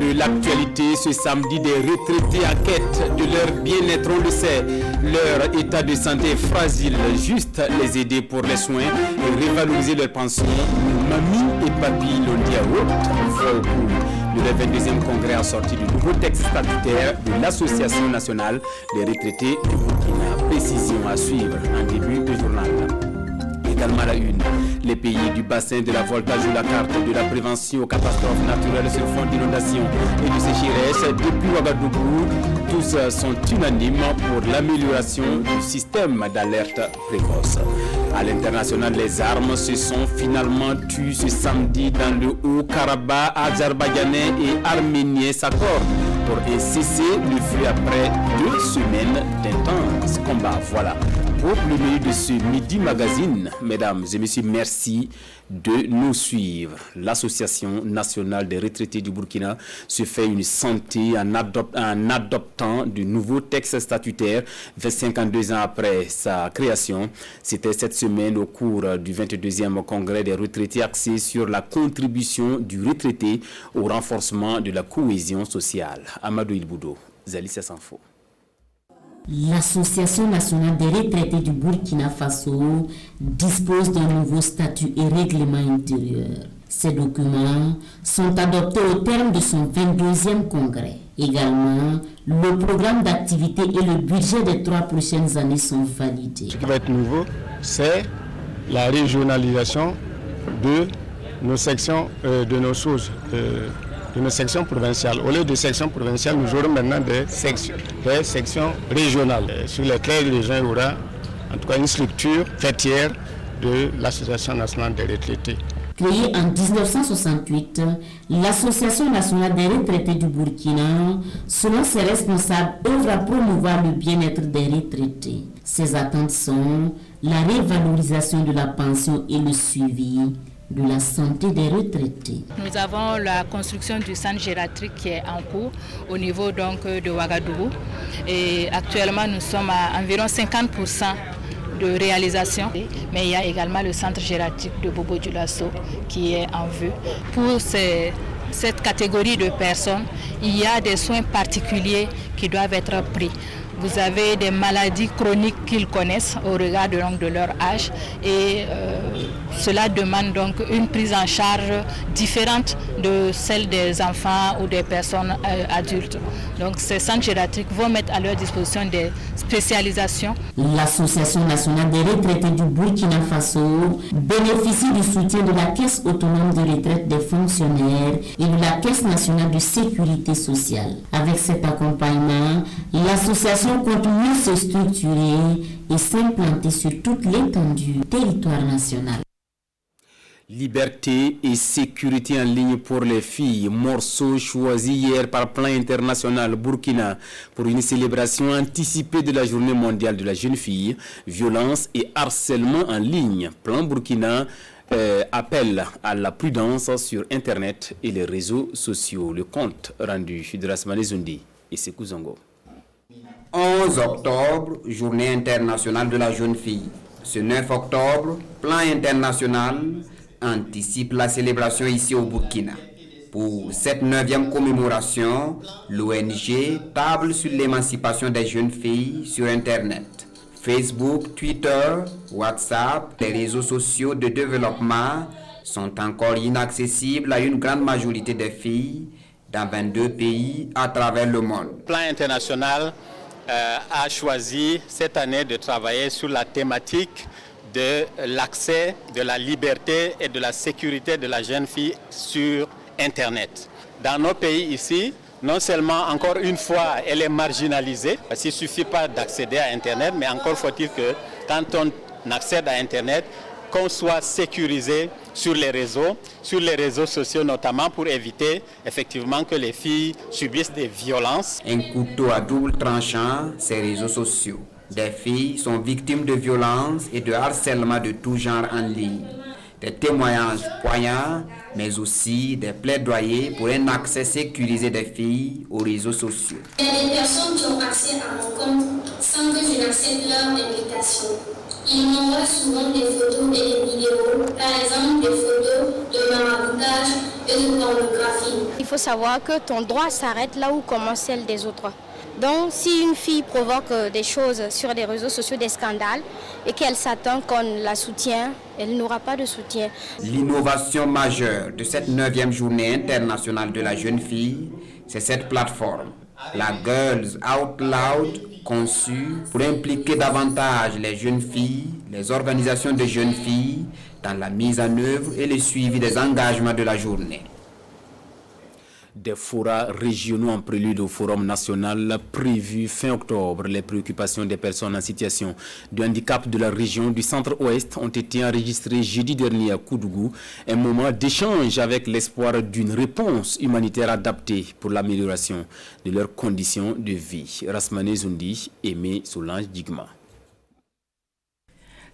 de l'actualité ce samedi, des retraités en quête de leur bien-être, on le sait. Leur état de santé est fragile, juste les aider pour les soins et revaloriser leurs pensions. Mamie et papy l'ont dit à haute voix au cours de le 22e congrès assorti du nouveau texte statutaire de l'Association nationale des retraités du Burkina. Précision à suivre en début de journal. Également à la une, les pays du bassin de la Volta jouent la carte de la prévention aux catastrophes naturelles sur fond d'inondations et de sécheresse. Depuis Ouagadougou, tous sont unanimes pour l'amélioration du système d'alerte précoce. À l'international, les armes se sont finalement tues ce samedi dans le Haut-Karabakh. Azerbaïdjanais et Arméniens s'accordent pour un cessez-le-feu après 2 semaines d'intenses combats. Voilà pour le milieu de ce Midi Magazine. Mesdames et messieurs, merci de nous suivre. L'Association nationale des retraités du Burkina se fait une santé en adoptant de nouveaux textes statutaires 52 ans après sa création. C'était cette semaine au cours du 22e congrès des retraités axé sur la contribution du retraité au renforcement de la cohésion sociale. Amadou Ilboudo, Zalicia Sanfo. L'Association nationale des retraités du Burkina Faso dispose d'un nouveau statut et règlement intérieur. Ces documents sont adoptés au terme de son 22e congrès. Également, le programme d'activité et le budget des 3 prochaines années sont validés. Ce qui va être nouveau, c'est la régionalisation de nos sections, de nos choses. De nos sections provinciales. Au lieu de sections provinciales, nous aurons maintenant des sections régionales. Sur lesquelles les gens auront en tout cas une structure fêtière de l'Association nationale des retraités. Créée en 1968, l'Association nationale des retraités du Burkina, selon ses responsables, œuvre à promouvoir le bien-être des retraités. Ses attentes sont la révalorisation de la pension et le suivi de la santé des retraités. Nous avons la construction du centre gériatrique qui est en cours au niveau donc de Ouagadougou. Et actuellement, nous sommes à environ 50% de réalisation. Mais il y a également le centre gériatrique de Bobo Dioulasso qui est en vue. Pour cette catégorie de personnes, il y a des soins particuliers qui doivent être pris. Vous avez des maladies chroniques qu'ils connaissent au regard de leur âge et cela demande donc une prise en charge différente de celle des enfants ou des personnes adultes. Donc ces centres gériatriques vont mettre à leur disposition des spécialisations. L'Association nationale des retraités du Burkina Faso bénéficie du soutien de la Caisse autonome de retraite des fonctionnaires et de la Caisse nationale de sécurité sociale. Avec cet accompagnement, l'association compte mieux se structurer et s'implanter sur toute l'étendue du territoire national. Liberté et sécurité en ligne pour les filles, morceau choisi hier par Plan International Burkina pour une célébration anticipée de la Journée mondiale de la jeune fille, violence et harcèlement en ligne. Plan Burkina appelle à la prudence sur Internet et les réseaux sociaux. Le compte rendu de Rasmane Zundi et Sekou Zongo. 11 octobre, Journée internationale de la jeune fille. Ce 9 octobre, Plan International anticipe la célébration ici au Burkina. Pour cette 9e commémoration, l'ONG table sur l'émancipation des jeunes filles sur Internet. Facebook, Twitter, WhatsApp, les réseaux sociaux de développement sont encore inaccessibles à une grande majorité des filles dans 22 pays à travers le monde. Le Plan International a choisi cette année de travailler sur la thématique de l'accès, de la liberté et de la sécurité de la jeune fille sur Internet. Dans nos pays ici, non seulement encore une fois elle est marginalisée, parce qu'il ne suffit pas d'accéder à Internet, mais encore faut-il que quand on accède à Internet, qu'on soit sécurisé sur les réseaux sociaux notamment pour éviter effectivement que les filles subissent des violences. Un couteau à double tranchant, ces réseaux sociaux. Des filles sont victimes de violences et de harcèlement de tout genre en ligne. Des témoignages poignants, mais aussi des plaidoyers pour un accès sécurisé des filles aux réseaux sociaux. Il y a des personnes qui ont accès à mon compte sans que je n'accepte leur invitation. Ils m'envoient souvent des photos et des vidéos, par exemple des photos de maraboutage et de pornographie. Il faut savoir que ton droit s'arrête là où commence celle des autres. Donc si une fille provoque des choses sur les réseaux sociaux, des scandales, et qu'elle s'attend qu'on la soutienne, elle n'aura pas de soutien. L'innovation majeure de cette 9e journée internationale de la jeune fille, c'est cette plateforme, la Girls Out Loud, conçue pour impliquer davantage les jeunes filles, les organisations de jeunes filles, dans la mise en œuvre et le suivi des engagements de la journée. Des forats régionaux en prélude au forum national prévu fin octobre. Les préoccupations des personnes en situation de handicap de la région du centre-ouest ont été enregistrées jeudi dernier à Koudougou. Un moment d'échange avec l'espoir d'une réponse humanitaire adaptée pour l'amélioration de leurs conditions de vie. Rasmane Zoundi, Aimé Solange Digma.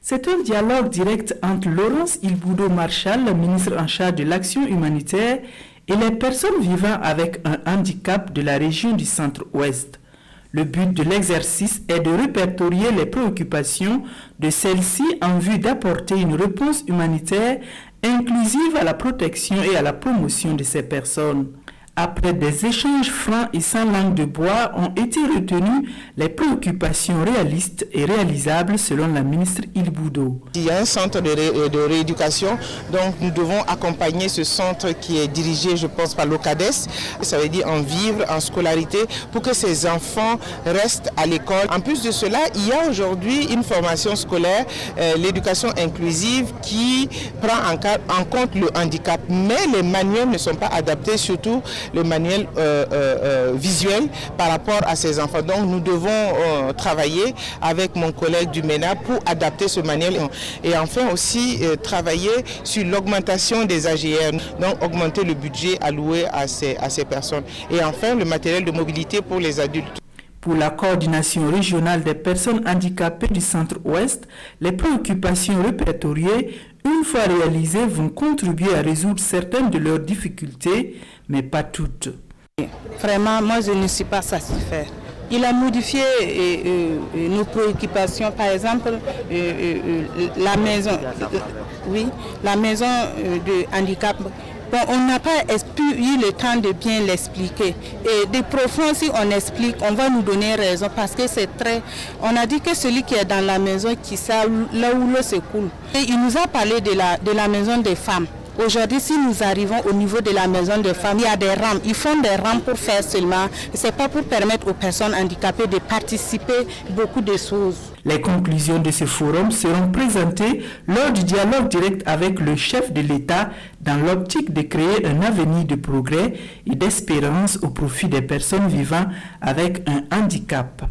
C'est un dialogue direct entre Laurence Ilboudo Marshall, le ministre en charge de l'action humanitaire, et les personnes vivant avec un handicap de la région du centre-ouest. Le but de l'exercice est de répertorier les préoccupations de celles-ci en vue d'apporter une réponse humanitaire inclusive à la protection et à la promotion de ces personnes. Après des échanges francs et sans langue de bois, ont été retenues les préoccupations réalistes et réalisables selon la ministre Ilboudo. Il y a un centre de rééducation, donc nous devons accompagner ce centre qui est dirigé, je pense, par l'OCADES, ça veut dire en vivre, en scolarité, pour que ces enfants restent à l'école. En plus de cela, il y a aujourd'hui une formation scolaire, l'éducation inclusive, qui prend en compte le handicap, mais les manuels ne sont pas adaptés, surtout le manuel visuel par rapport à ces enfants. Donc nous devons travailler avec mon collègue du MENA pour adapter ce manuel et enfin aussi travailler sur l'augmentation des AGR, donc augmenter le budget alloué à ces personnes. Et enfin le matériel de mobilité pour les adultes. Pour la coordination régionale des personnes handicapées du centre-ouest, les préoccupations répertoriées, une fois réalisées, vont contribuer à résoudre certaines de leurs difficultés, mais pas toutes. Vraiment, moi je ne suis pas satisfait. Il a modifié nos préoccupations, par exemple la maison de handicap. Bon, on n'a pas eu le temps de bien l'expliquer. Et des profonds, si on explique, on va nous donner raison parce que c'est très... On a dit que celui qui est dans la maison, qui sait là où l'eau se coule. Et il nous a parlé de la maison des femmes. Aujourd'hui, si nous arrivons au niveau de la maison des femmes, il y a des rampes. Ils font des rampes pour faire seulement. Ce n'est pas pour permettre aux personnes handicapées de participer beaucoup de choses. Les conclusions de ce forum seront présentées lors du dialogue direct avec le chef de l'État dans l'optique de créer un avenir de progrès et d'espérance au profit des personnes vivant avec un handicap.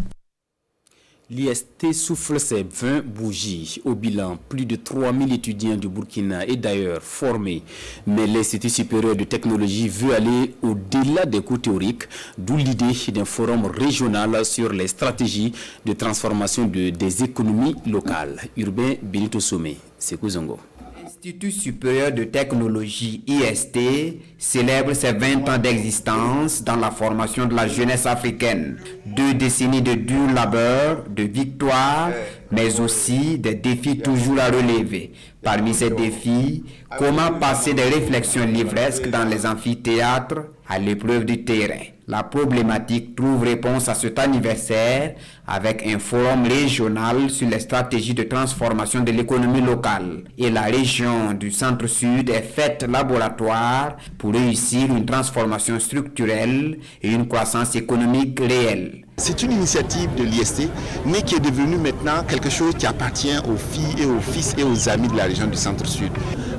L'IST souffle ses 20 bougies. Au bilan, plus de 3000 étudiants du Burkina et d'ailleurs formés. Mais l'Institut supérieur de technologie veut aller au-delà des cours théoriques, d'où l'idée d'un forum régional sur les stratégies de transformation des économies locales. Urbain Benito Somé, Sekou Zongo. L'Institut supérieur de technologie IST célèbre ses 20 ans d'existence dans la formation de la jeunesse africaine. 2 décennies de dur labeur, de victoires, mais aussi des défis toujours à relever. Parmi ces défis, comment passer des réflexions livresques dans les amphithéâtres à l'épreuve du terrain? La problématique trouve réponse à cet anniversaire avec un forum régional sur les stratégies de transformation de l'économie locale. Et la région du centre-sud est faite laboratoire pour réussir une transformation structurelle et une croissance économique réelle. C'est une initiative de l'IST, mais qui est devenue maintenant quelque chose qui appartient aux filles et aux fils et aux amis de la région du centre-sud.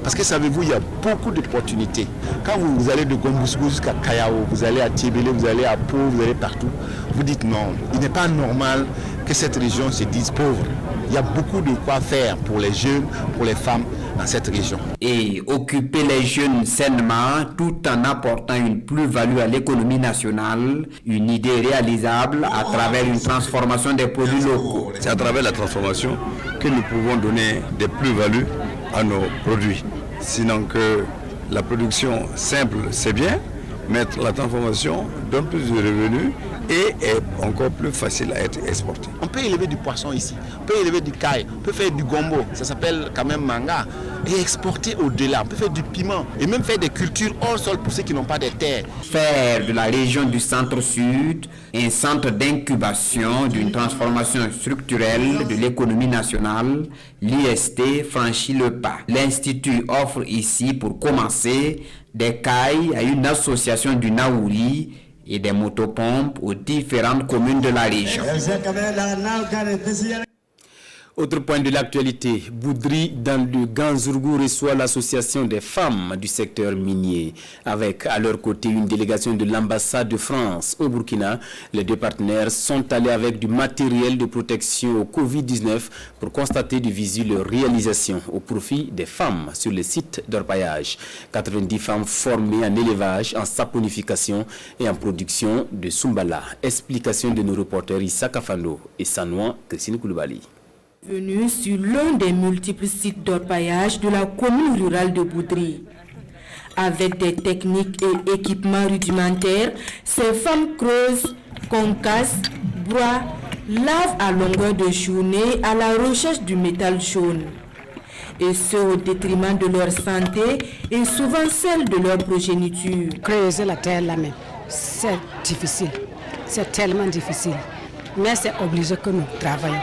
Parce que savez-vous, il y a beaucoup d'opportunités. Quand vous allez de Gombuskou jusqu'à Kayao, vous allez à Tiébélé, vous allez à Pau, vous allez partout, vous dites non, il n'est pas normal que cette région se dise pauvre. Il y a beaucoup de quoi faire pour les jeunes, pour les femmes dans cette région. Et occuper les jeunes sainement tout en apportant une plus-value à l'économie nationale, une idée réalisable à travers une transformation des produits locaux. C'est à travers la transformation que nous pouvons donner des plus-values à nos produits. Sinon que la production simple, c'est bien, mais la transformation donne plus de revenus et est encore plus facile à être exporté. On peut élever du poisson ici, on peut élever du caille, on peut faire du gombo, ça s'appelle quand même manga, et exporter au-delà. On peut faire du piment et même faire des cultures hors sol pour ceux qui n'ont pas de terre. Faire de la région du centre-sud un centre d'incubation d'une transformation structurelle de l'économie nationale, l'IST franchit le pas. L'Institut offre ici, pour commencer, des cailles à une association du Naouri et des motopompes aux différentes communes de la région. Autre point de l'actualité, Boudri dans le Ganzourgou reçoit l'association des femmes du secteur minier. Avec à leur côté une délégation de l'ambassade de France au Burkina, les deux partenaires sont allés avec du matériel de protection au Covid-19 pour constater de visu leur réalisation au profit des femmes sur les sites d'orpaillage. 90 femmes formées en élevage, en saponification et en production de Soumbala. Explication de nos reporters Issa Kafando et Sanouan Christine Koulibaly. Venus sur l'un des multiples sites d'orpaillage de la commune rurale de Boudri. Avec des techniques et équipements rudimentaires, ces femmes creusent, concassent, broient, lavent à longueur de journée à la recherche du métal jaune. Et ce au détriment de leur santé et souvent celle de leur progéniture. Creuser la terre là-même, c'est difficile, c'est tellement difficile, mais c'est obligé que nous travaillons,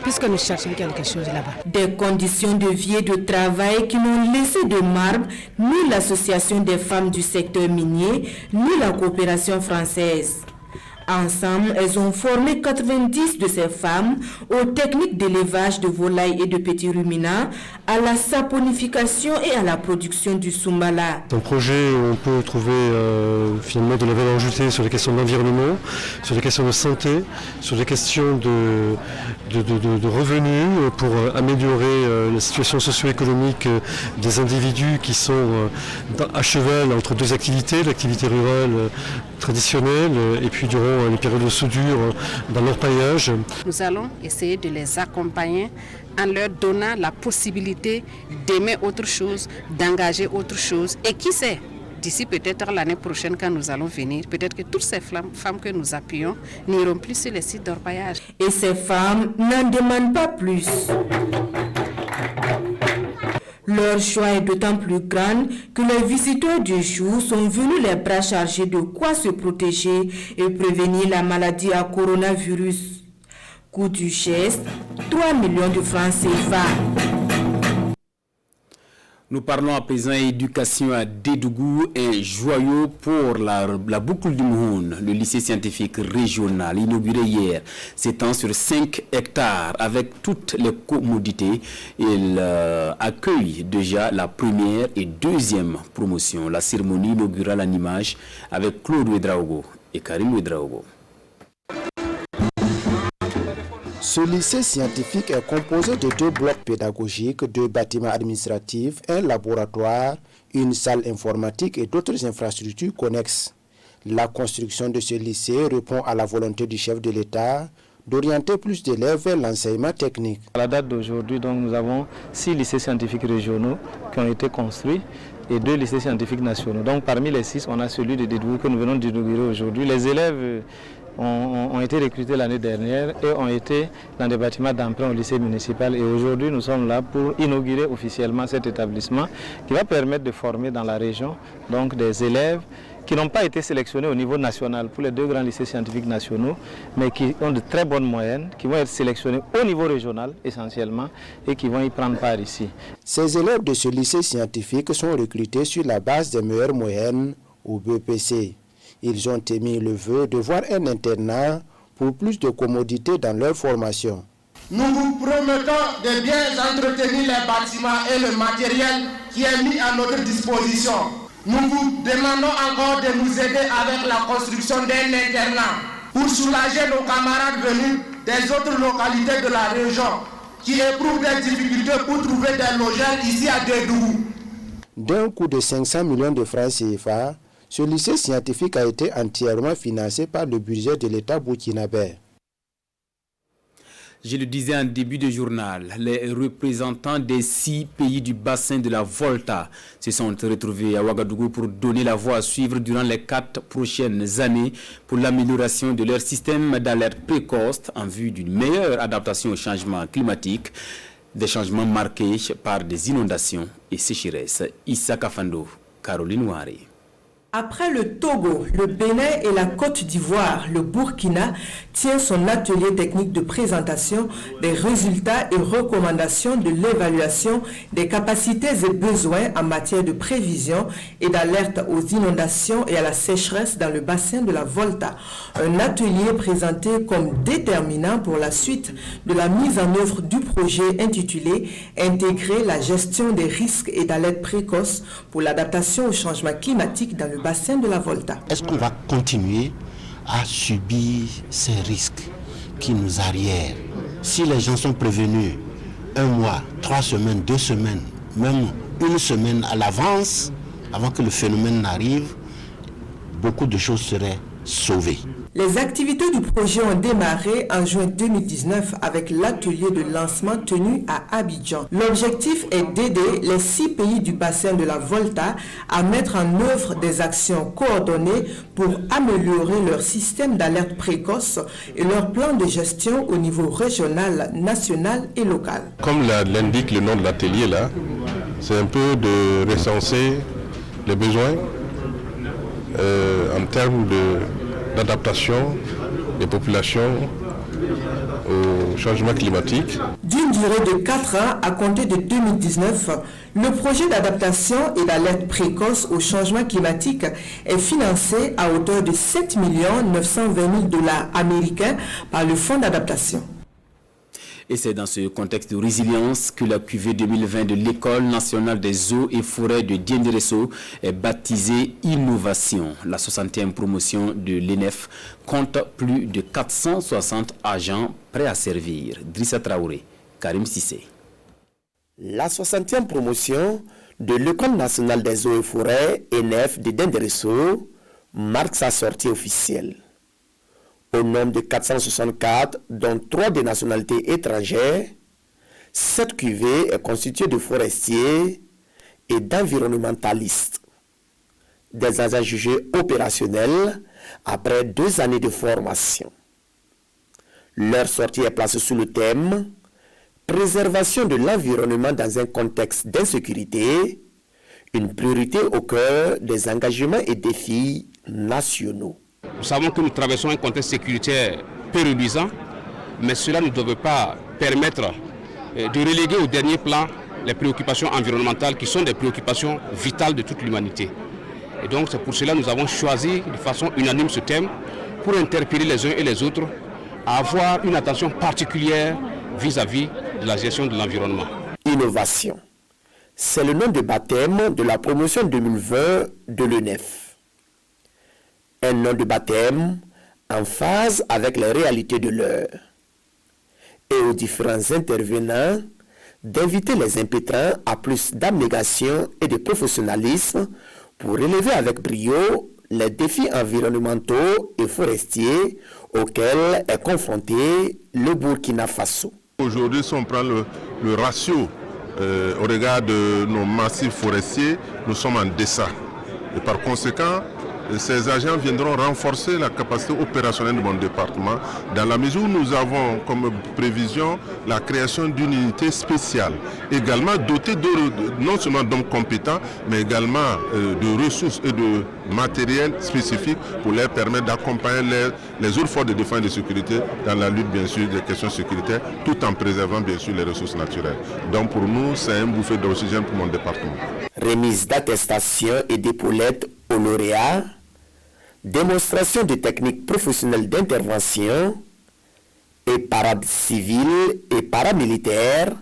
puisque nous cherchons quelque chose là-bas. Des conditions de vie et de travail qui n'ont laissé de marbre ni l'association des femmes du secteur minier, ni la coopération française. Ensemble, elles ont formé 90 de ces femmes aux techniques d'élevage de volailles et de petits ruminants, à la saponification et à la production du Soumbala. Dans le projet, on peut trouver finalement de la valeur ajoutée sur les questions d'environnement, sur les questions de santé, sur les questions de revenus pour améliorer la situation socio-économique des individus qui sont à cheval entre deux activités, l'activité rurale traditionnelle et puis durant les périodes de soudure dans l'orpaillage. Nous allons essayer de les accompagner en leur donnant la possibilité d'aimer autre chose, d'engager autre chose. Et qui sait, d'ici peut-être l'année prochaine quand nous allons venir, peut-être que toutes ces femmes que nous appuyons n'iront plus sur les sites d'orpaillage. Et ces femmes n'en demandent pas plus. Leur joie est d'autant plus grande que les visiteurs du jour sont venus les bras chargés de quoi se protéger et prévenir la maladie à coronavirus. Coût du geste, 3 millions de francs CFA. Nous parlons à présent éducation à Dédougou, un joyau pour la boucle du Mouhoun. Le lycée scientifique régional inauguré hier s'étend sur 5 hectares avec toutes les commodités. Il accueille déjà la première et deuxième promotion. La cérémonie inaugurale en image avec Claude Ouedraogo et Karim Ouedraogo. Ce lycée scientifique est composé de 2 blocs pédagogiques, 2 bâtiments administratifs, un laboratoire, une salle informatique et d'autres infrastructures connexes. La construction de ce lycée répond à la volonté du chef de l'État d'orienter plus d'élèves vers l'enseignement technique. À la date d'aujourd'hui, nous avons 6 lycées scientifiques régionaux qui ont été construits et 2 lycées scientifiques nationaux. Donc parmi les 6, on a celui de Dédougou que nous venons d'inaugurer aujourd'hui. Les élèves ont été recrutés l'année dernière et ont été dans des bâtiments d'emprunt au lycée municipal. Et aujourd'hui, nous sommes là pour inaugurer officiellement cet établissement qui va permettre de former dans la région donc des élèves qui n'ont pas été sélectionnés au niveau national pour les 2 grands lycées scientifiques nationaux, mais qui ont de très bonnes moyennes, qui vont être sélectionnés au niveau régional essentiellement et qui vont y prendre part ici. Ces élèves de ce lycée scientifique sont recrutés sur la base des meilleures moyennes au BPC. Ils ont émis le vœu de voir un internat pour plus de commodité dans leur formation. Nous vous promettons de bien entretenir les bâtiments et le matériel qui est mis à notre disposition. Nous vous demandons encore de nous aider avec la construction d'un internat pour soulager nos camarades venus des autres localités de la région qui éprouvent des difficultés pour trouver des logements ici à Dédougou. D'un coût de 500 millions de francs CFA, ce lycée scientifique a été entièrement financé par le budget de l'État burkinabé. Je le disais en début de journal, les représentants des 6 pays du bassin de la Volta se sont retrouvés à Ouagadougou pour donner la voie à suivre durant les 4 prochaines années pour l'amélioration de leur système d'alerte précoce en vue d'une meilleure adaptation au changement climatique, des changements marqués par des inondations et sécheresses. Issa Kafando, Caroline Ouari. Après le Togo, le Bénin et la Côte d'Ivoire, le Burkina tient son atelier technique de présentation des résultats et recommandations de l'évaluation des capacités et besoins en matière de prévision et d'alerte aux inondations et à la sécheresse dans le bassin de la Volta. Un atelier présenté comme déterminant pour la suite de la mise en œuvre du projet intitulé « Intégrer la gestion des risques et d'alerte précoce pour l'adaptation au changement climatique dans le bassin de la Volta ». Est-ce qu'on va continuer à subir ces risques qui nous arrièrent? Si les gens sont prévenus 1 mois, 3 semaines, 2 semaines, même 1 semaine à l'avance, avant que le phénomène n'arrive, beaucoup de choses seraient sauvées. Les activités du projet ont démarré en juin 2019 avec l'atelier de lancement tenu à Abidjan. L'objectif est d'aider les 6 pays du bassin de la Volta à mettre en œuvre des actions coordonnées pour améliorer leur système d'alerte précoce et leur plan de gestion au niveau régional, national et local. Comme l'indique le nom de l'atelier là, c'est un peu de recenser les besoins en termes d'adaptation des populations au changement climatique. D'une durée de 4 ans à compter de 2019, le projet d'adaptation et d'alerte précoce au changement climatique est financé à hauteur de 7 920 000 $ américains par le Fonds d'adaptation. Et c'est dans ce contexte de résilience que la cuvée 2020 de l'École nationale des eaux et forêts de Dienderesso est baptisée Innovation. La 60e promotion de l'ENEF compte plus de 460 agents prêts à servir. Drissa Traoré, Karim Sissé. La 60e promotion de l'École nationale des eaux et forêts, ENEF de Dienderesso, marque sa sortie officielle. Au nombre de 464, dont 3 des nationalités étrangères, cette cuvée est constituée de forestiers et d'environnementalistes. Des agents jugés opérationnels après 2 années de formation. Leur sortie est placée sous le thème « Préservation de l'environnement dans un contexte d'insécurité », une priorité au cœur des engagements et défis nationaux. Nous savons que nous traversons un contexte sécuritaire peu réduisant, mais cela ne devrait pas permettre de reléguer au dernier plan les préoccupations environnementales qui sont des préoccupations vitales de toute l'humanité. Et donc c'est pour cela que nous avons choisi de façon unanime ce thème pour interpeller les uns et les autres à avoir une attention particulière vis-à-vis de la gestion de l'environnement. Innovation, c'est le nom de baptême de la promotion 2020 de l'ENEF. Un nom de baptême en phase avec les réalités de l'heure. Et aux différents intervenants d'inviter les impétrants à plus d'abnégation et de professionnalisme pour relever avec brio les défis environnementaux et forestiers auxquels est confronté le Burkina Faso. Aujourd'hui, si on prend le ratio au regard de nos massifs forestiers, nous sommes en deçà. Et par conséquent, ces agents viendront renforcer la capacité opérationnelle de mon département dans la mesure où nous avons comme prévision la création d'une unité spéciale, également dotée non seulement d'hommes compétents, mais également de ressources et de matériel spécifique pour leur permettre d'accompagner les autres forces de défense et de sécurité dans la lutte bien sûr des questions sécuritaires, tout en préservant bien sûr les ressources naturelles. Donc pour nous, c'est un bouffée d'oxygène pour mon département. Remise d'attestations et d'épaulettes aux lauréats, démonstration de techniques professionnelles d'intervention et parades civiles et paramilitaires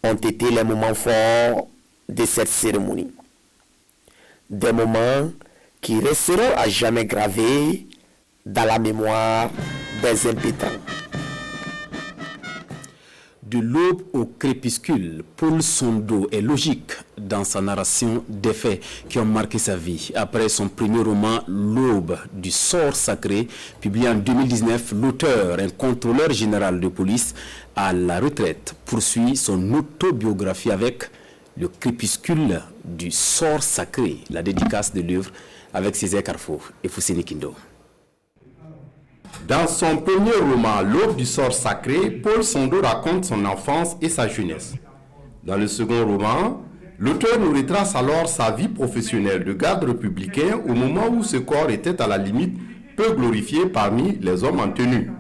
ont été les moments forts de cette cérémonie. Des moments qui resteront à jamais gravés dans la mémoire des impétrants. De l'aube au crépuscule, Paul Sondo est logique. dans sa narration des faits qui ont marqué sa vie. Après son premier roman, L'aube du sort sacré, publié en 2019, l'auteur, un contrôleur général de police à la retraite, poursuit son autobiographie avec Le crépuscule du sort sacré, la dédicace de l'œuvre avec Césaire Carrefour et Fousseni Kindo. Dans son premier roman, L'aube du sort sacré, Paul Sandeau raconte son enfance et sa jeunesse. Dans le second roman, l'auteur nous retrace alors sa vie professionnelle de garde républicain au moment où ce corps était à la limite peu glorifié parmi les hommes en tenue.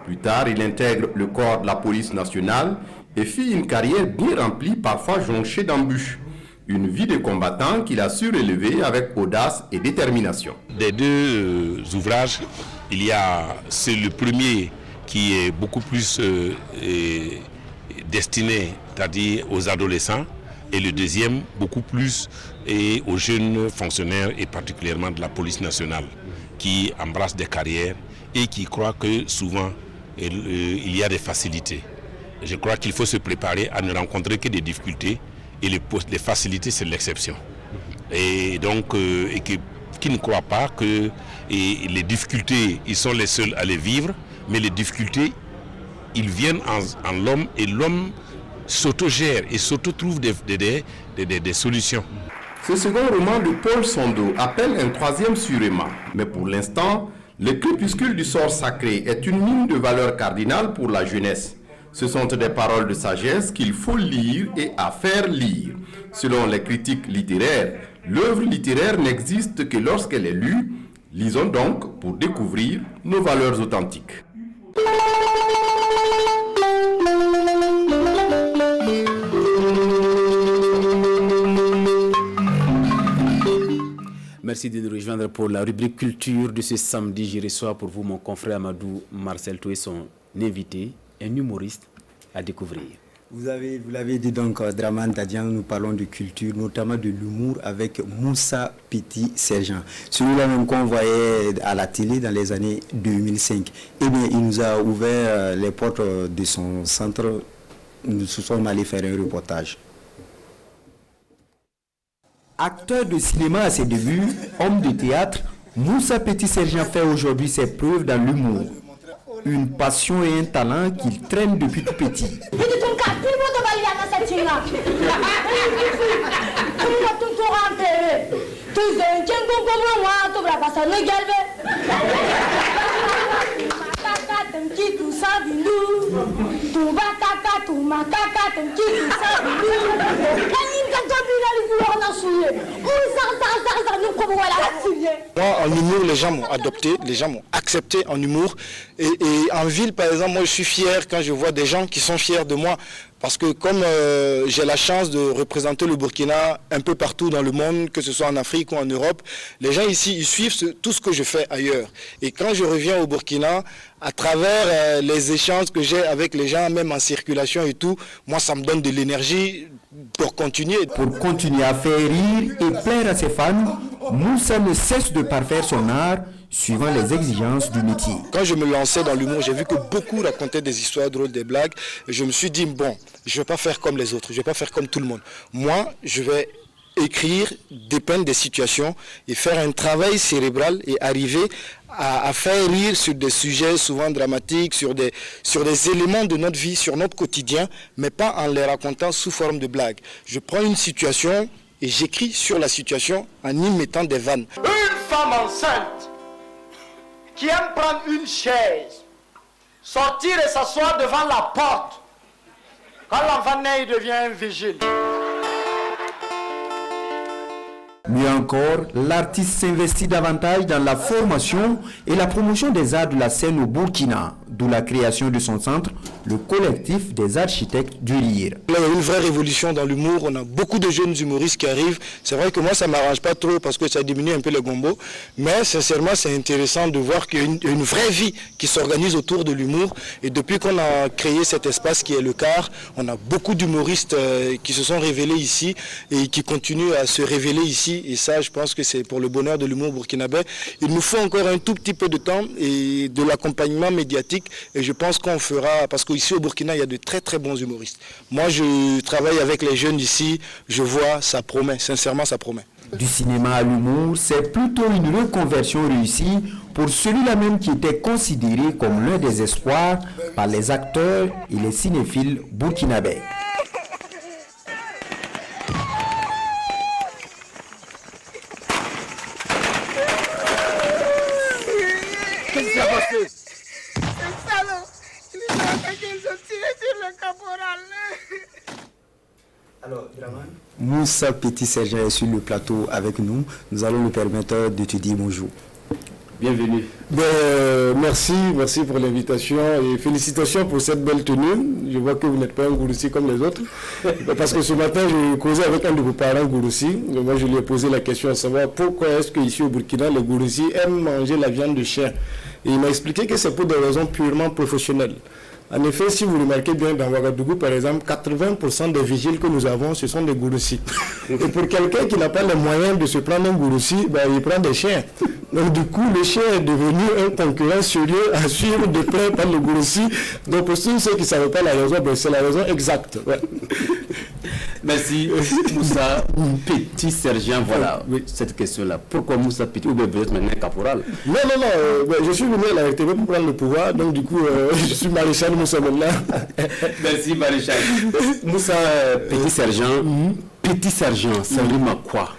Plus tard, il intègre le corps de la police nationale et fit une carrière bien remplie, parfois jonchée d'embûches. Une vie de combattant qu'il a su relever avec audace et détermination. Des deux ouvrages, il y a le premier qui est beaucoup plus destiné, c'est-à-dire aux adolescents, et le deuxième beaucoup plus aux jeunes fonctionnaires et particulièrement de la police nationale qui embrassent des carrières et qui croient que souvent il y a des facilités. Je crois qu'il faut se préparer à ne rencontrer que des difficultés et les facilités c'est l'exception. Et donc qui ne croient pas que les difficultés ils sont les seuls à les vivre, mais les difficultés ils viennent en l'homme et l'homme s'autogère et s'auto-trouve des solutions. Ce second roman de Paul Sandeau appelle un troisième sûrement, mais pour l'instant, Le crépuscule du sort sacré est une mine de valeur cardinale pour la jeunesse. Ce sont des paroles de sagesse qu'il faut lire et à faire lire. Selon les critiques littéraires, l'œuvre littéraire n'existe que lorsqu'elle est lue. Lisons donc pour découvrir nos valeurs authentiques. Merci de nous rejoindre pour la rubrique culture de ce samedi. Je reçois pour vous mon confrère Amadou Marcel Toué, son invité, un humoriste à découvrir. Vous l'avez dit donc, Draman Tadian, nous parlons de culture, notamment de l'humour avec Moussa Petit Sergent. Celui-là même qu'on voyait à la télé dans les années 2005. Eh bien, il nous a ouvert les portes de son centre. Nous sommes allés faire un reportage. Acteur de cinéma à ses débuts, homme de théâtre, Moussa Petit Sergent fait aujourd'hui ses preuves dans l'humour. Une passion et un talent qu'il traîne depuis tout petit. Moi, en humour, les gens m'ont adopté, les gens m'ont accepté en humour. Et en ville, par exemple, moi, je suis fier quand je vois des gens qui sont fiers de moi. Parce que comme j'ai la chance de représenter le Burkina un peu partout dans le monde, que ce soit en Afrique ou en Europe, les gens ici, ils suivent tout ce que je fais ailleurs. Et quand je reviens au Burkina, à travers les échanges que j'ai avec les gens, même en circulation et tout, moi, ça me donne de l'énergie pour continuer. Pour continuer à faire rire et plaire à ses fans, Moussa ne cesse de parfaire son art, suivant les exigences du métier. Quand je me lançais dans l'humour, j'ai vu que beaucoup racontaient des histoires drôles, des blagues. Et je me suis dit, bon, je ne vais pas faire comme les autres, je ne vais pas faire comme tout le monde. Moi, je vais écrire, dépeindre des situations et faire un travail cérébral et arriver à faire rire sur des sujets souvent dramatiques, sur des éléments de notre vie, sur notre quotidien, mais pas en les racontant sous forme de blagues. Je prends une situation et j'écris sur la situation en y mettant des vannes. Une femme enceinte qui aime prendre une chaise, sortir et s'asseoir devant la porte. Quand l'enfant naît, il devient un vigile. Mieux encore, l'artiste s'investit davantage dans la formation et la promotion des arts de la scène au Burkina, d'où la création de son centre, le collectif des architectes du rire. Là, il y a une vraie révolution dans l'humour, on a beaucoup de jeunes humoristes qui arrivent. C'est vrai que moi, ça ne m'arrange pas trop parce que ça diminue un peu le gombo, mais sincèrement, c'est intéressant de voir qu'il y a une vraie vie qui s'organise autour de l'humour. Et depuis qu'on a créé cet espace qui est le CAR, on a beaucoup d'humoristes qui se sont révélés ici et qui continuent à se révéler ici aussi, et ça je pense que c'est pour le bonheur de l'humour burkinabé. Il nous faut encore un tout petit peu de temps et de l'accompagnement médiatique, et je pense qu'on fera, parce qu'ici au Burkina il y a de très très bons humoristes. Moi je travaille avec les jeunes d'ici, je vois, ça promet, sincèrement ça promet. Du cinéma à l'humour, c'est plutôt une reconversion réussie pour celui-là même qui était considéré comme l'un des espoirs par les acteurs et les cinéphiles burkinabés. Qu'est-ce qui s'est passé? C'est salaud. Il a attaqué, ils ont tiré sur le caporal. Alors, Moussa Petit Sergent est sur le plateau avec nous. Nous allons lui permettre de te dire bonjour. Bienvenue. Merci pour l'invitation et félicitations pour cette belle tenue. Je vois que vous n'êtes pas un Gouroussi comme les autres. Parce que ce matin, j'ai causé avec un de vos parents Gouroussi. Moi, je lui ai posé la question à savoir pourquoi est-ce qu'ici au Burkina, les Gouroussi aiment manger la viande de chien. Et il m'a expliqué que c'est pour des raisons purement professionnelles. En effet, si vous remarquez bien, dans Ouagadougou, par exemple, 80% des vigiles que nous avons, ce sont des Gouroussi. Et pour quelqu'un qui n'a pas les moyens de se prendre un Gouroussi, il prend des chiens. Donc du coup, le chien est devenu un concurrent sérieux à suivre de près par le Gouroussi. Donc pour ceux qui ne savaient pas la raison, c'est la raison exacte. Ouais. Merci Moussa Petit Sergent, voilà cette question-là. Pourquoi Moussa Petit ou bien vous êtes maintenant caporal? Non, je suis venu à la RTV pour prendre le pouvoir, donc du coup je suis maréchal Moussa maintenant. Merci maréchal. Moussa Petit Sergent, Petit Sergent, ça rime à quoi?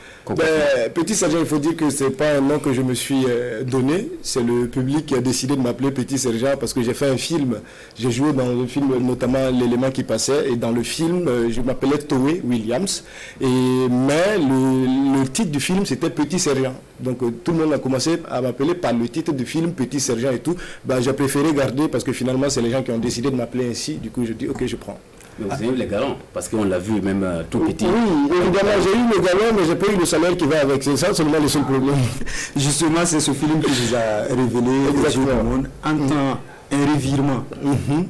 Petit Sergent, il faut dire que ce n'est pas un nom que je me suis donné, c'est le public qui a décidé de m'appeler Petit Sergent parce que j'ai fait un film, j'ai joué dans le film notamment L'élément qui passait, et dans le film je m'appelais Towe Williams, mais le titre du film c'était Petit Sergent, donc tout le monde a commencé à m'appeler par le titre du film Petit Sergent et tout. J'ai préféré garder parce que finalement c'est les gens qui ont décidé de m'appeler ainsi, du coup je dis ok, je prends. Mais vous avez eu les galons, parce qu'on l'a vu même tout petit. Oui, évidemment, j'ai eu les galons, mais j'ai pas eu le salaire qui va avec. C'est ça seulement le seul problème. Justement, c'est ce film qui vous a révélé aux yeux du monde en tant un revirement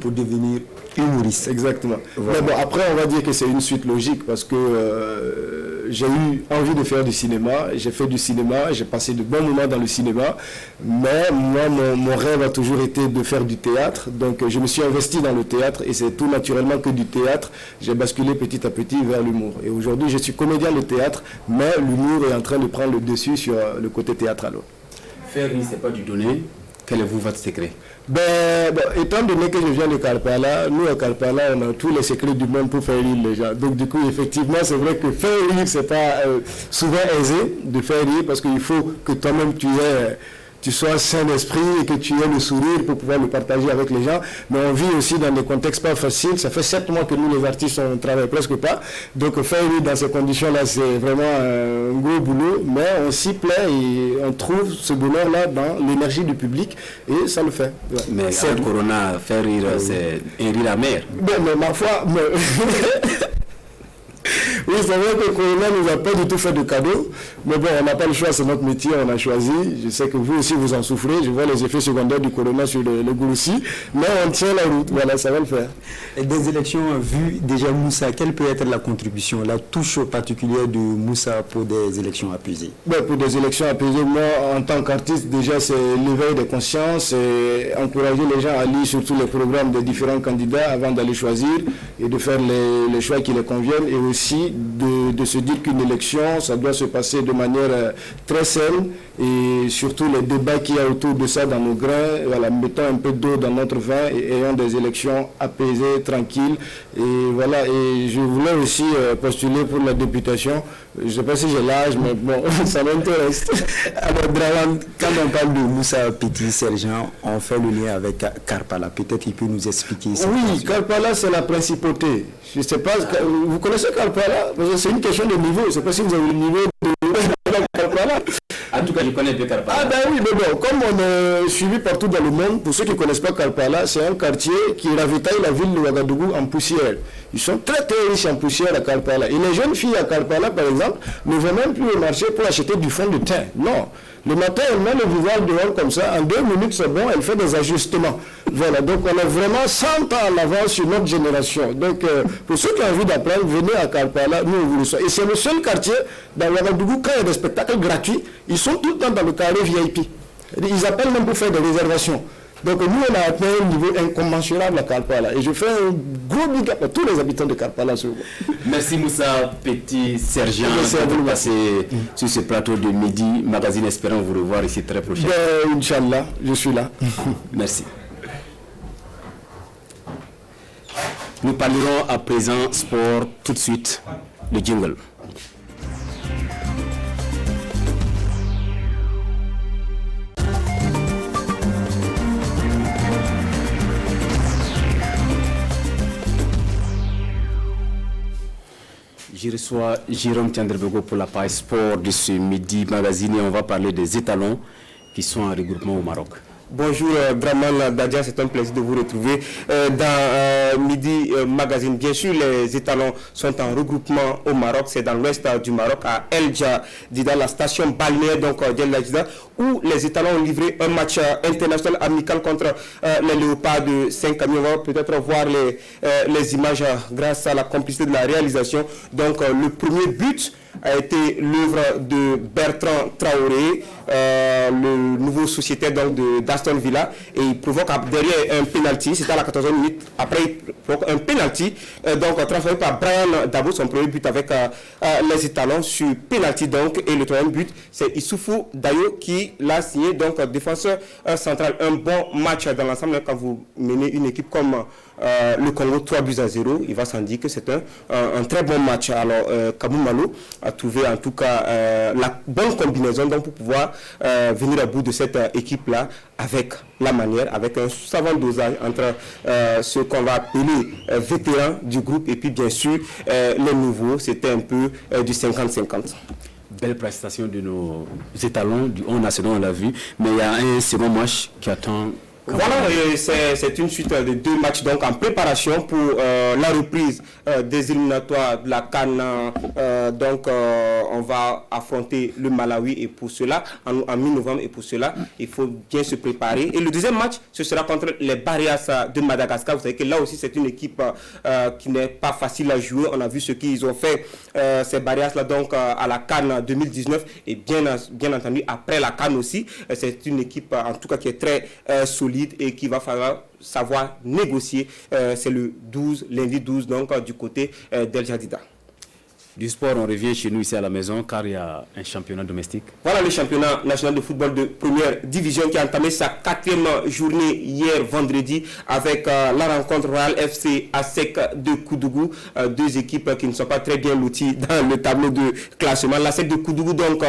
pour devenir humoriste. Exactement. Voilà. Mais bon, après, on va dire que c'est une suite logique parce que j'ai eu envie de faire du cinéma, j'ai fait du cinéma, j'ai passé de bons moments dans le cinéma, mais moi, mon rêve a toujours été de faire du théâtre, donc je me suis investi dans le théâtre et c'est tout naturellement que du théâtre, j'ai basculé petit à petit vers l'humour. Et aujourd'hui, je suis comédien de théâtre, mais l'humour est en train de prendre le dessus sur le côté théâtral. Faire rire, c'est pas du donner. Quel est votre secret? Étant donné que je viens de Karpala, nous à Karpala, on a tous les secrets du monde pour faire rire les gens. Donc du coup, effectivement, c'est vrai que faire rire, c'est pas souvent aisé de faire rire parce qu'il faut que toi-même tu sois sain d'esprit et que tu aies le sourire pour pouvoir le partager avec les gens. Mais on vit aussi dans des contextes pas faciles. Ça fait 7 mois que nous, les artistes, on ne travaille presque pas. Donc faire rire dans ces conditions-là, c'est vraiment un gros boulot. Mais on s'y plaît et on trouve ce bonheur-là dans l'énergie du public et ça le fait. Ouais. Mais c'est le corona, faire rire, c'est un rire amer. Mais ma foi... Oui, c'est vrai que le corona ne nous a pas du tout fait de cadeaux, mais bon, on n'a pas le choix, c'est notre métier, on a choisi. Je sais que vous aussi, vous en souffrez. Je vois les effets secondaires du corona sur le Gouroussi, mais on tient la route, voilà, ça va le faire. Et des élections vues déjà, Moussa, quelle peut être la contribution, la touche particulière de Moussa pour des élections apaisées? Pour des élections apaisées, moi, en tant qu'artiste, déjà, c'est l'éveil des consciences et encourager les gens à lire surtout les programmes des différents candidats avant d'aller choisir et de faire les choix qui les conviennent, et aussi de se dire qu'une élection, ça doit se passer de manière très saine, et surtout les débats qu'il y a autour de ça dans nos grains, voilà, mettons un peu d'eau dans notre vin et ayons des élections apaisées, tranquilles. Et voilà, et je voulais aussi postuler pour la députation. Je ne sais pas si j'ai l'âge, mais bon, ça m'intéresse. Alors, Draman, quand on parle de Moussa Petit Sergent, on fait le lien avec Karpala. Peut-être qu'il peut nous expliquer ça. Oui, Karpala, c'est la principauté. Je ne sais pas, vous connaissez Karpala? C'est une question de niveau. Je ne sais pas si vous avez le niveau de Karpala. En tout cas, je connais bien Karpala. Ah ben oui, mais bon, comme on est suivi partout dans le monde, pour ceux qui ne connaissent pas Karpala, c'est un quartier qui ravitaille la ville de Ouagadougou en poussière. Ils sont très très riches en poussière à Karpala. Et les jeunes filles à Karpala, par exemple, ne vont même plus au marché pour acheter du fond de teint. Non. Le matin, elle met le visage devant comme ça, en 2 minutes c'est bon, elle fait des ajustements. Voilà, donc on est vraiment 100 ans en avance sur notre génération. Donc pour ceux qui ont envie d'apprendre, venez à Karpala, nous on vous le souhaite. Et c'est le seul quartier dans Ouagadougou, quand il y a des spectacles gratuits, ils sont tout le temps dans le carré VIP. Ils appellent même pour faire des réservations. Donc nous, on a atteint un niveau incommensurable à Karpala. Et je fais un gros big up à tous les habitants de Karpala. Merci Moussa Petit-Sergent de passer sur ce plateau de Midi Magazine. Espérons vous revoir ici très prochainement. Inch'Allah, je suis là. Merci. Nous parlerons à présent sport tout de suite. Le jingle. Je reçois Jérôme Tiandrebego pour la page sport de ce Midi Magazine et on va parler des étalons qui sont en regroupement au Maroc. Bonjour Draman Dadia, c'est un plaisir de vous retrouver dans Midi Magazine. Bien sûr, les étalons sont en regroupement au Maroc, c'est dans l'ouest du Maroc, à El Jadida, la station balnéaire d'El Jadida, où les étalons ont livré un match international amical contre les Léopards de Saint-Camille. On va peut-être voir les images grâce à la complicité de la réalisation. Donc le premier but a été l'œuvre de Bertrand Traoré, le nouveau sociétaire d'Aston Villa, et il provoque derrière un penalty, c'était à la 14e minute, après il provoque un penalty, donc transformé par Brian Dabo, son premier but avec les étalons sur penalty donc, et le troisième but c'est Issoufou Dayo qui l'a signé, donc défenseur central. Un bon match dans l'ensemble quand vous menez une équipe comme le Congo 3-0, il va sans dire que c'est un très bon match. Alors Kabou Malo a trouvé en tout cas la bonne combinaison donc, pour pouvoir venir à bout de cette équipe-là avec la manière, avec un savant dosage entre ce qu'on va appeler vétérans du groupe et puis bien sûr les nouveaux, c'était un peu du 50-50. Belle prestation de nos étalons du haut national, on l'a vu, mais il y a un second match qui attend. Voilà, c'est une suite de 2 matchs donc en préparation pour la reprise des éliminatoires de la CAN. Donc on va affronter le Malawi et pour cela, en mi-novembre, et pour cela, il faut bien se préparer. Et le deuxième match, ce sera contre les Barrias de Madagascar. Vous savez que là aussi, c'est une équipe qui n'est pas facile à jouer. On a vu ce qu'ils ont fait, ces Barrias-là, donc à la CAN 2019 et bien entendu après la CAN aussi. C'est une équipe en tout cas qui est très solide et qui va falloir savoir négocier. C'est le 12, lundi 12 donc du côté d'El Jadida. Du sport, on revient chez nous ici à la maison car il y a un championnat domestique. Voilà le championnat national de football de première division qui a entamé sa 4e journée hier vendredi avec la rencontre Royal FC ASEC de Koudougou. 2 équipes qui ne sont pas très bien loties dans le tableau de classement. L'ASEC de Koudougou donc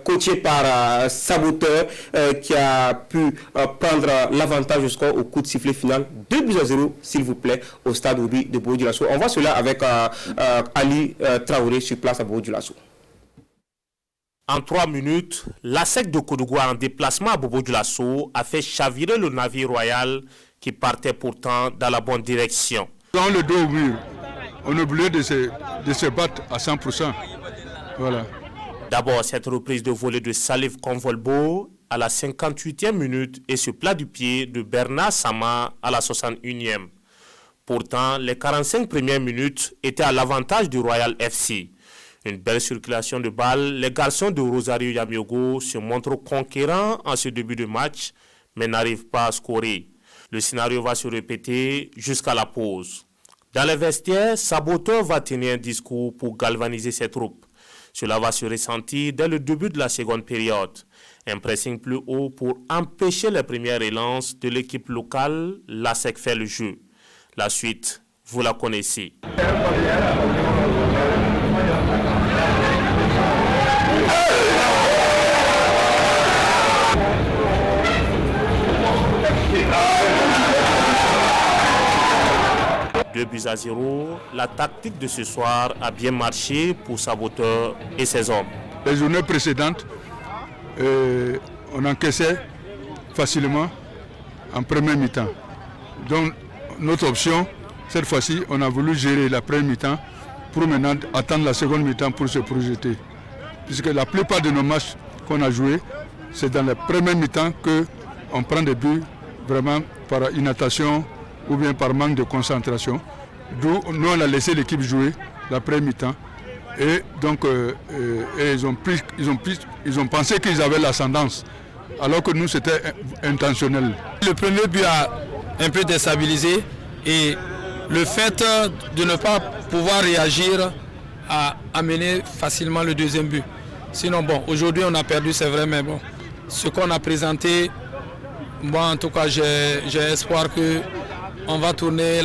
coaché par Saboteur qui a pu prendre l'avantage jusqu'au coup de sifflet final. 2-0 s'il vous plaît au stade Obi de Bobo-Dioulasso. On voit cela avec Ali Traoré sur place à Bobo-Dioulasso. En 3 minutes, l'ASEC de Koudougou en déplacement à Bobo-Dioulasso a fait chavirer le navire royal qui partait pourtant dans la bonne direction. Dans le dos au mur, on est obligé de se battre à 100%. Voilà. D'abord, cette reprise de volée de Salif Convolbo à la 58e minute et ce plat du pied de Bernard Sama à la 61e. Pourtant, les 45 premières minutes étaient à l'avantage du Royal FC. Une belle circulation de balles, les garçons de Rosario Yamiogo se montrent conquérants en ce début de match, mais n'arrivent pas à scorer. Le scénario va se répéter jusqu'à la pause. Dans les vestiaires, Saboteur va tenir un discours pour galvaniser ses troupes. Cela va se ressentir dès le début de la seconde période. Un pressing plus haut pour empêcher les premières relances de l'équipe locale, l'ASEC fait le jeu. La suite, vous la connaissez. Deux buts à 0, la tactique de ce soir a bien marché pour Saboteur et ses hommes. Les journées précédentes, on encaissait facilement en première mi-temps. Donc notre option, cette fois-ci, on a voulu gérer la première mi-temps pour maintenant attendre la seconde mi-temps pour se projeter. Puisque la plupart de nos matchs qu'on a joués, c'est dans la première mi-temps qu'on prend des buts vraiment par inattention ou bien par manque de concentration. D'où nous on a laissé l'équipe jouer la première mi-temps. Et donc ils ont pensé qu'ils avaient l'ascendance, alors que nous c'était intentionnel. Le premier but a un peu déstabilisé et le fait de ne pas pouvoir réagir a amené facilement le deuxième but. Sinon bon, aujourd'hui on a perdu, c'est vrai, mais bon, ce qu'on a présenté, moi en tout cas j'ai espoir qu'on va tourner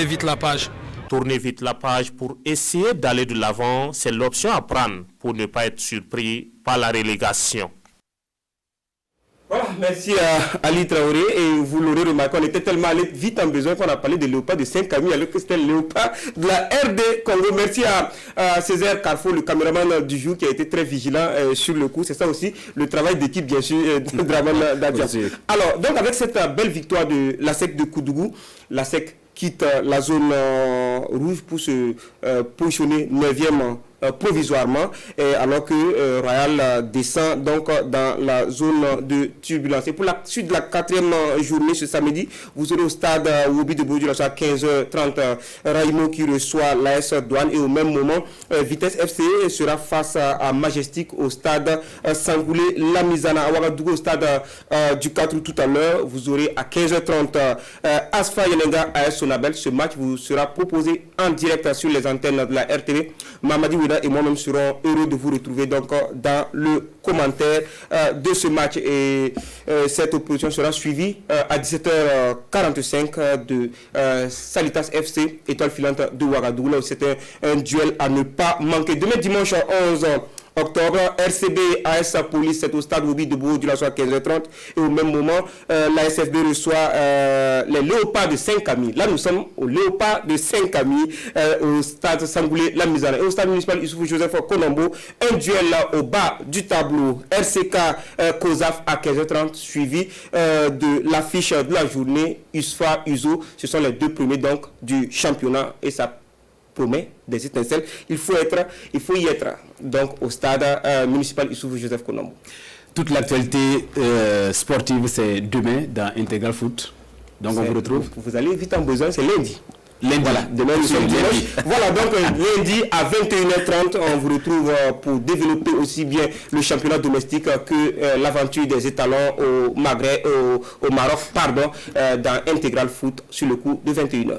vite la page. Tourner vite la page pour essayer d'aller de l'avant, c'est l'option à prendre pour ne pas être surpris par la relégation. Voilà, merci à Ali Traoré. Et vous l'aurez remarqué, on était tellement allé vite en besoin qu'on a parlé de Léopard de Saint-Camille, alors que c'était le Léopard de la RD Congo. Merci à Césaire Carrefour, le caméraman du jour, qui a été très vigilant sur le coup. C'est ça aussi le travail d'équipe, bien sûr, de Draman Dadia. Alors, donc avec cette belle victoire de la SEC de Koudougou, la SEC quitte la zone rouge pour se positionner 9e provisoirement, alors que Royal descend donc dans la zone de turbulence. Et pour la suite de la 4e journée ce samedi, vous aurez au stade Wobi de Bourdieu à 15h30 Raimo qui reçoit l'AS Douane, et au même moment Vitesse FC sera face à Majestic au stade Sangoulé Lamizana. À Ouagadougou au stade du 4 août tout à l'heure, vous aurez à 15h30 Asfa Yenenga AS Sonabel. Ce match vous sera proposé en direct sur les antennes de la RTV. Mamadi Ouida et moi-même serons heureux de vous retrouver donc dans le commentaire de ce match, et cette opposition sera suivie à 17h45 de Salitas FC Étoile Filante de Ouagadougou. Là, c'était un duel à ne pas manquer. Demain dimanche 11 octobre, RCB AS Police, c'est au stade Wobi de Bourdieu à 15h30, et au même moment la SFB reçoit les Léopards de Saint-Camille. Là nous sommes au Léopards de Saint-Camille, au stade Sangoulé Lamizana, et au stade municipal Issoufou Joseph Konombo, un duel là au bas du tableau, RCK COSAF à 15h30, suivi de l'affiche de la journée USFA USO. Ce sont les deux premiers donc du championnat, et ça promet des étincelles. Il faut y être donc au stade municipal Issoufou Joseph Konombo. Toute l'actualité sportive, c'est demain dans Intégral Foot. Donc on vous retrouve. Vous allez vite en besoin, c'est lundi. Voilà, demain nous sommes dimanche. Voilà, donc lundi à 21h30, on vous retrouve pour développer aussi bien le championnat domestique que l'aventure des étalons au Maghreb, au Maroc, dans Intégral Foot sur le coup de 21h.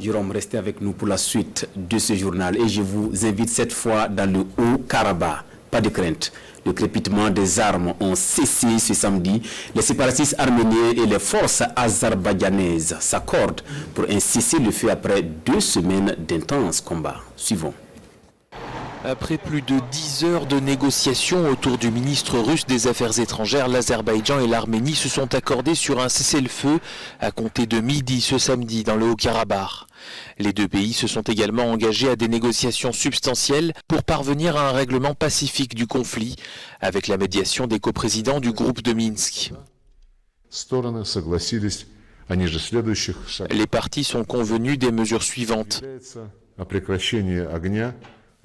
Jérôme, restez avec nous pour la suite de ce journal, et je vous invite cette fois dans le Haut-Karabakh. Pas de crainte. Le crépitement des armes ont cessé ce samedi. Les séparatistes arméniens et les forces azerbaïdjanaises s'accordent pour un cessez-le-feu après 2 semaines d'intenses combats. Suivons. Après plus de 10 heures de négociations autour du ministre russe des Affaires étrangères, l'Azerbaïdjan et l'Arménie se sont accordés sur un cessez-le-feu à compter de midi ce samedi dans le Haut-Karabakh. Les deux pays se sont également engagés à des négociations substantielles pour parvenir à un règlement pacifique du conflit, avec la médiation des coprésidents du groupe de Minsk. Les parties sont convenues des mesures suivantes.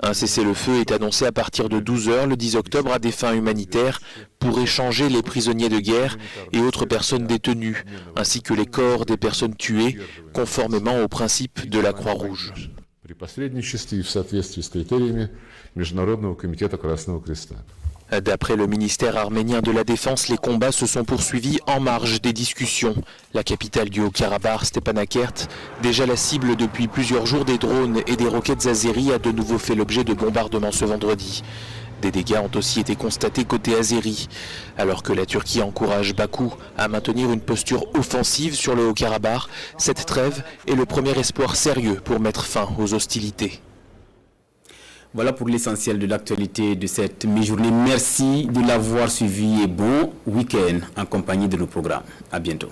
Un cessez-le-feu est annoncé à partir de 12 h le 10 octobre à des fins humanitaires pour échanger les prisonniers de guerre et autres personnes détenues, ainsi que les corps des personnes tuées, conformément aux principes de la Croix-Rouge. D'après le ministère arménien de la Défense, les combats se sont poursuivis en marge des discussions. La capitale du Haut-Karabakh, Stepanakert, déjà la cible depuis plusieurs jours des drones et des roquettes azéries, a de nouveau fait l'objet de bombardements ce vendredi. Des dégâts ont aussi été constatés côté azéri, alors que la Turquie encourage Bakou à maintenir une posture offensive sur le Haut-Karabakh. Cette trêve est le premier espoir sérieux pour mettre fin aux hostilités. Voilà pour l'essentiel de l'actualité de cette mi-journée. Merci de l'avoir suivi et bon week-end en compagnie de nos programmes. À bientôt.